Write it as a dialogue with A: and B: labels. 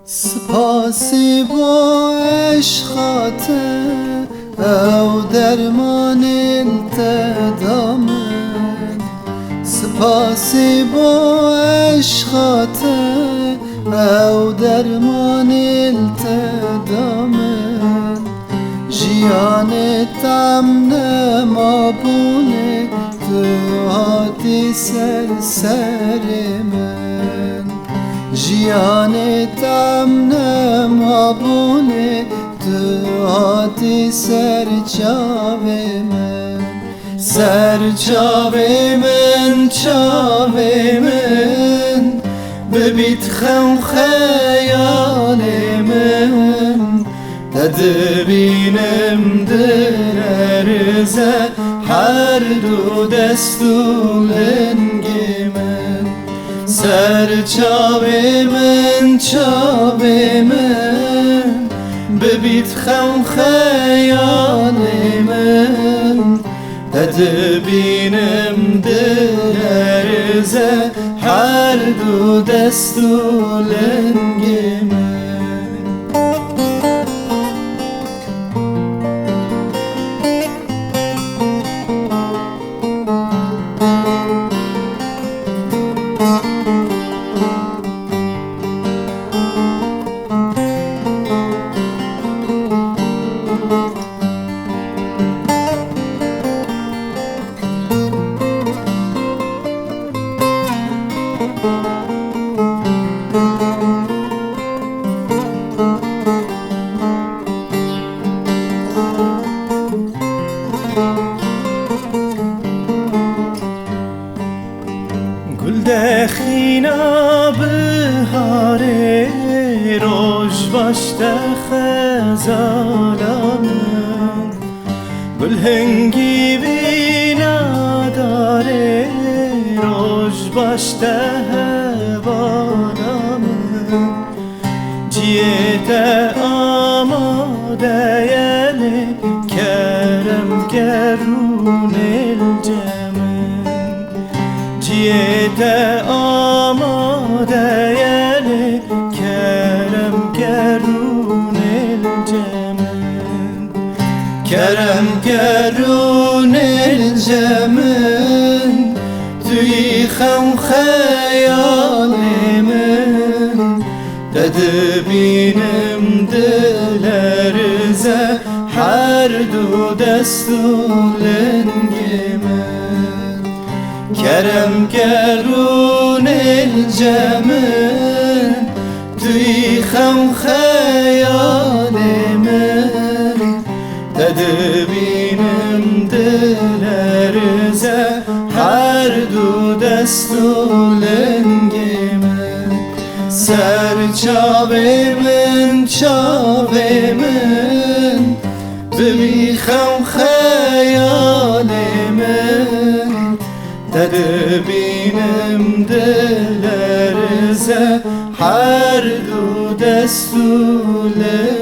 A: سپاسی با عشقات او درمان انتدام، سپاسی با عشقات او درمان انتدام. جیان تم نمابونه تو هاتی سر من، جیان تم نمابونه تو هاتی سر من، سر من ببیت خم خیال من، تدبینم دل ارزه هر دو دستولنگ من، سر من ببیت خم خیال من، تدبینم دل ارزه هر دو دستولنگ من.
B: گل دخینا بهاره روش باشته خزالم، گل هنگی بینا داره روش باشته هوانم، جیت آماده یلی کرم گرون الجمن، جیت آماده یلی کرم گرون الجمن،
A: کرم گرون الجمن توی خم خیال من، تدبینم دل ارزه هر دو دستولنگ من، کرم گرون الجمن توی خم خیال من، تدبینم دل ارزه هر دو دستولنگ من، سر من بمیخم خیال من، تدبینم دل ارزه هر دو دستولنگ